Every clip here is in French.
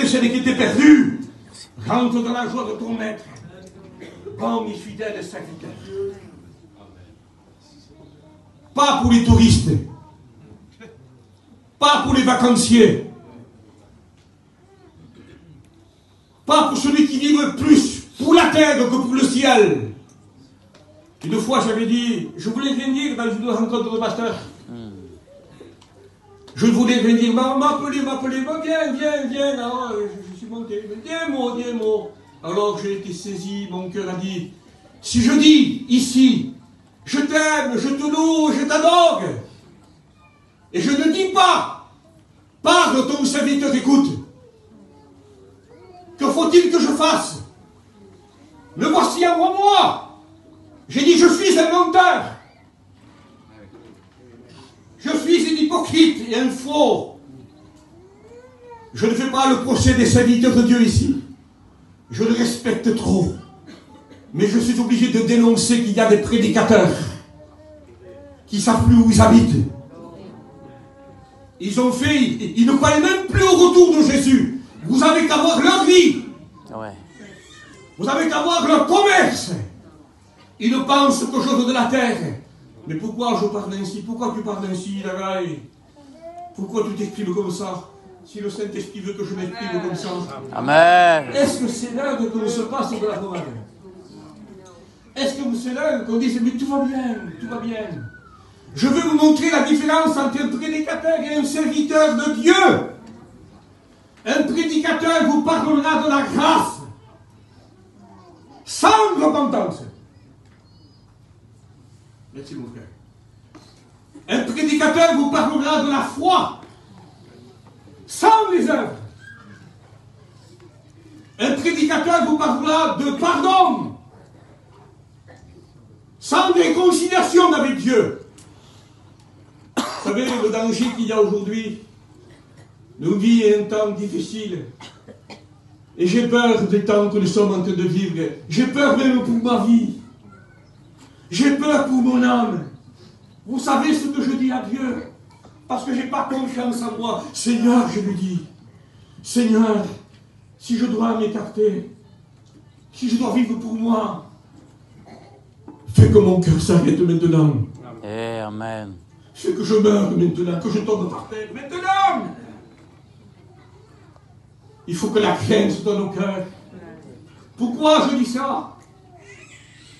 celui qui était perdu. Rentre dans la joie de ton maître. Bon, mes fidèles serviteurs. Pas pour les touristes. Pas pour les vacanciers. Pas pour celui qui vit plus pour la terre que pour le ciel. Une fois, j'avais dit, je voulais venir dans une rencontre de pasteur. Je voulais venir, m'appeler, viens. Alors, je suis monté, des mots. Alors, j'ai été saisi, mon cœur a dit, si je dis ici, je t'aime, je te loue, je t'adore, et je ne dis pas, parle, ton serviteur écoute. Que faut-il que je fasse? Me voici à moi. J'ai dit, je suis un menteur. Je suis un hypocrite et un faux. Je ne fais pas le procès des serviteurs de Dieu ici. Je le respecte trop. Mais je suis obligé de dénoncer qu'il y a des prédicateurs qui ne savent plus où ils habitent. Ils ne croient même plus au retour de Jésus. Vous avez qu'à voir leur vie. Ouais. Vous avez qu'à voir leur commerce. Ils ne pensent qu'aux choses de la terre. Mais pourquoi je parle ainsi? Pourquoi tu parles ainsi, Lagaï? Pourquoi tu t'exprimes comme ça? Si le Saint-Esprit veut que je m'exprime comme ça. Amen. Est-ce que c'est l'heure que l'on se passe de la parole? Est-ce que c'est l'heure qu'on dise, mais tout va bien, tout va bien? Je veux vous montrer la différence entre un prédicateur et un serviteur de Dieu. Un prédicateur vous parlera de la grâce, sans repentance. Merci mon frère. Un prédicateur vous parlera de la foi, sans les œuvres. Un prédicateur vous parlera de pardon, sans réconciliation avec Dieu. Vous savez, le danger qu'il y a aujourd'hui, nous vivons un temps difficile. Et j'ai peur des temps que nous sommes en train de vivre. J'ai peur même pour ma vie. J'ai peur pour mon âme. Vous savez ce que je dis à Dieu? Parce que je n'ai pas confiance en moi. Seigneur, je lui dis, Seigneur, si je dois m'écarter, si je dois vivre pour moi, fais que mon cœur s'arrête maintenant. Amen. Fais que je meure maintenant, que je tombe par terre maintenant. Il faut que la crainte soit dans nos cœurs. Pourquoi je dis ça?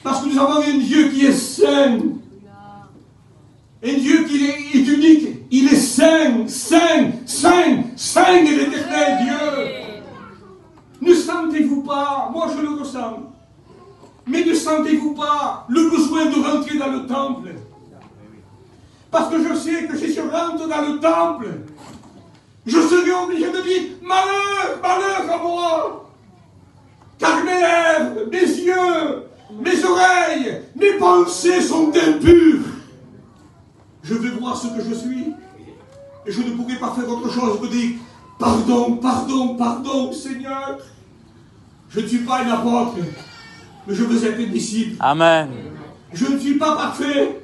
Parce que nous avons un Dieu qui est saint. Un Dieu qui est unique. Il est saint, et l'éternel Dieu. Ne sentez-vous pas, moi je le ressens, mais ne sentez-vous pas le besoin de rentrer dans le temple? Parce que je sais que si je rentre dans le temple, je serai obligé de dire, malheur, malheur à moi. Car mes lèvres, mes yeux, mes oreilles, mes pensées sont impures. Je vais voir ce que je suis. Et je ne pourrai pas faire autre chose que dire, pardon, pardon, pardon, Seigneur. Je ne suis pas un apôtre, mais je veux être un disciple. Amen. Je ne suis pas parfait,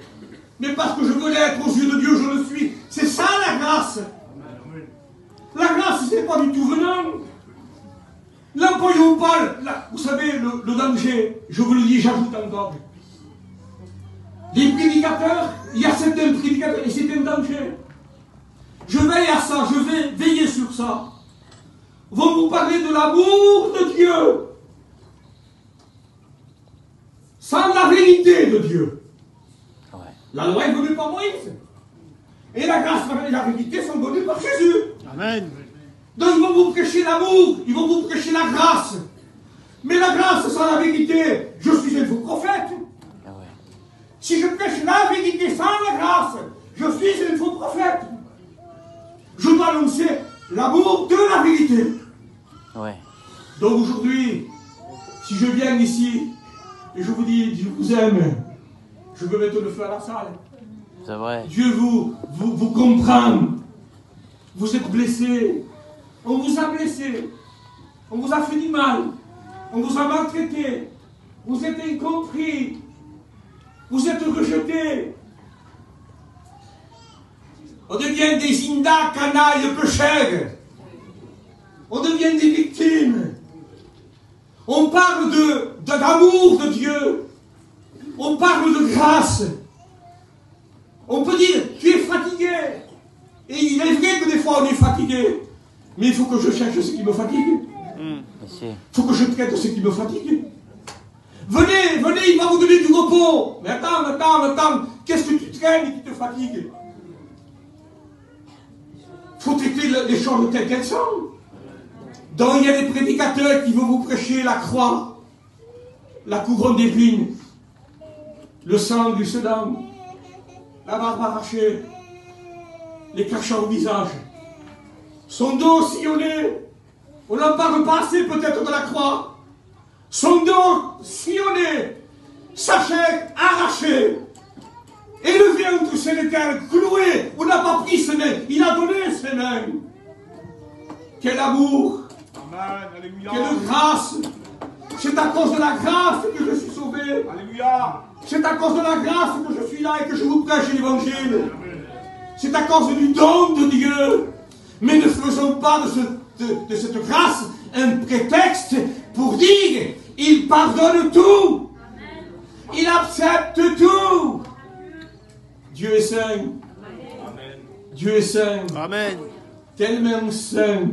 mais parce que je veux l'être aux yeux de Dieu, je le suis. C'est ça la grâce. La grâce, ce n'est pas du tout venant. N'employons pas, vous savez, le danger, je vous le dis, j'ajoute encore. Les prédicateurs, il y a certains prédicateurs, et c'est un danger. Je veille à ça, je vais veiller sur ça. Vont vous parler de l'amour de Dieu, sans la vérité de Dieu. Ouais. La loi est venue par Moïse. Et la grâce et la vérité sont venues par Jésus. Amen. Donc ils vont vous prêcher l'amour, ils vont vous prêcher la grâce. Mais la grâce sans la vérité, je suis un faux prophète. Ah ouais. Si je prêche la vérité sans la grâce, je suis un faux prophète. Je dois annoncer l'amour de la vérité. Ouais. Donc aujourd'hui, si je viens ici et je vous dis, je vous aime, je veux mettre le feu à la salle. C'est vrai. Dieu vous comprend. Vous êtes blessés. On vous a blessé. On vous a fait du mal. On vous a maltraité. Vous êtes incompris. Vous êtes rejetés. On devient des indas, canailles, pécheurs. On devient des victimes. On parle d'amour de Dieu. On parle de grâce. On peut dire, tu es fatigué. Et il est vrai que des fois on est fatigué. Mais il faut que je cherche ce qui me fatigue. Il faut que je traite ce qui me fatigue. Venez, venez, il va vous donner du repos. Mais attends. Qu'est-ce que tu traînes et qui te fatigue? Il faut traiter les choses telles qu'elles sont. Donc il y a des prédicateurs qui vont vous prêcher la croix, la couronne d'épines, le sang du Sédam, la barbe arrachée, les crachats au visage, son dos sillonné. On n'en parle pas assez peut-être de la croix. Son dos sillonné, sa chair arrachée, élevé entre ses éternes, cloué. On n'a pas pris ses mains, il a donné ses mains. Quel amour! Amen, alléluia. Quelle grâce! C'est à cause de la grâce que je suis sauvé. Alléluia. C'est à cause de la grâce que je suis là et que je vous prêche l'évangile. C'est à cause du don de Dieu. Mais ne faisons pas de cette grâce un prétexte pour dire il pardonne tout. Il accepte tout. Dieu est saint. Amen. Dieu est saint. Amen. Tellement saint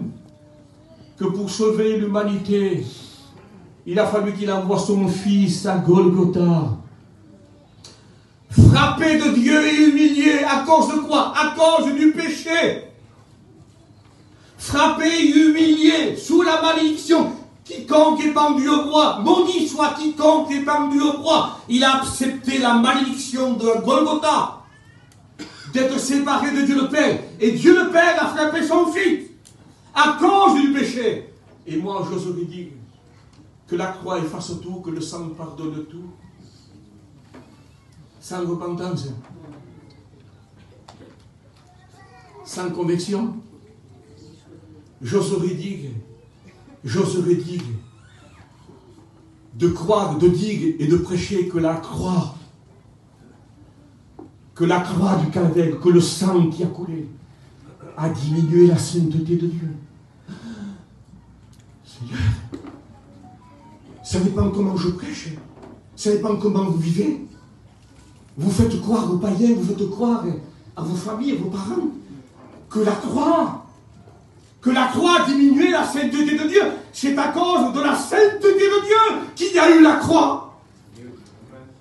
que pour sauver l'humanité, il a fallu qu'il envoie son fils à Golgotha. Frappé de Dieu et humilié, à cause de quoi? À cause du péché. Frappé et humilié, sous la malédiction. Quiconque est pendu au bois, maudit soit quiconque est pendu au bois. Il a accepté la malédiction de Golgotha, d'être séparé de Dieu le Père. Et Dieu le Père a frappé son fils à cause du péché. Et moi, j'oserais dire que la croix efface tout, que le sang pardonne tout. Sans repentance, sans conviction, j'oserais dire de croire, de dire et de prêcher que la croix du calvaire, que le sang qui a coulé a diminué la sainteté de Dieu. Seigneur, ça dépend comment je prêche, ça dépend comment vous vivez. Vous faites croire aux païens, vous faites croire à vos familles, à vos parents, que la croix a diminué la sainteté de Dieu. C'est à cause de la sainteté de Dieu qu'il y a eu la croix.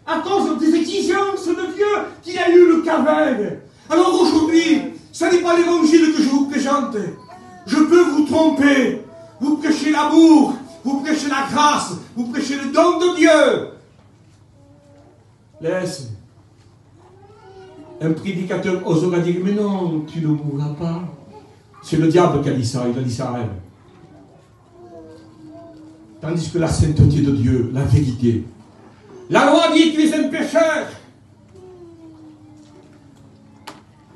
À cause des exigences de Dieu qu'il y a eu le calvaire. Alors aujourd'hui, ce n'est pas l'évangile que je vous présente. Je peux vous tromper. Vous prêchez l'amour, vous prêchez la grâce, vous prêchez le don de Dieu. Laisse. Un prédicateur osera dire, mais non, tu ne mourras pas. C'est le diable qui a dit ça, il a dit ça à elle. Tandis que la sainteté de Dieu, la vérité. La loi dit, tu es un pécheur.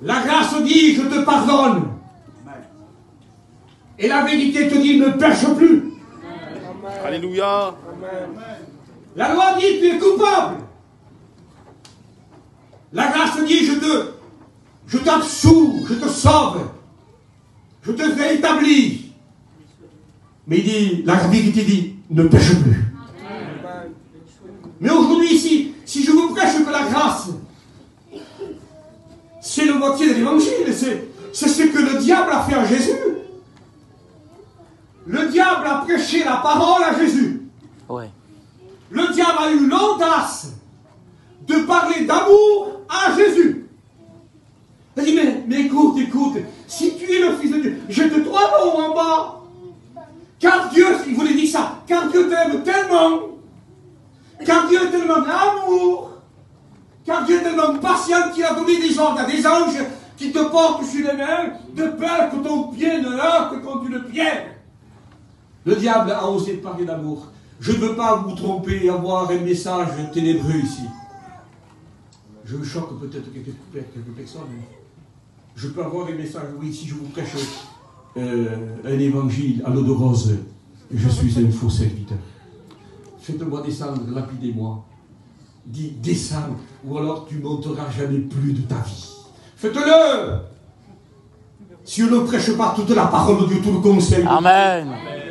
La grâce dit, je te pardonne. Et la vérité te dit, ne pêche plus. Alléluia. La loi dit, tu es coupable. La grâce dit, je t'absous, je te sauve, je te rétablis. Mais il dit, la vérité dit, ne pêche plus. Mais aujourd'hui ici, si je vous prêche que la grâce, c'est le moitié de l'évangile, c'est ce que le diable a fait à Jésus. Le diable a prêché la parole à Jésus. Ouais. Le diable a eu l'audace de parler d'amour à Jésus. Il dit, mais écoute, si tu es le Fils de Dieu, jette-toi l'eau en bas. Car Dieu, il voulait dire ça, car Dieu t'aime tellement, car Dieu est tellement amour, car Dieu est tellement patient qu'il a donné des ordres à des anges qui te portent sur les mains, de peur que ton pied ne heurte contre une pierre. Le diable a osé parler d'amour. Je ne veux pas vous tromper et avoir un message ténébreux ici. Je me choque peut-être quelques personnes. Je peux avoir un message, oui, si je vous prêche un évangile à l'eau de rose, je suis un faux serviteur. Faites-moi descendre, lapidez-moi. Dis, descends, ou alors tu monteras jamais plus de ta vie. Faites-le! si on ne prêche pas toute la parole de Dieu, tout le conseil, Amen.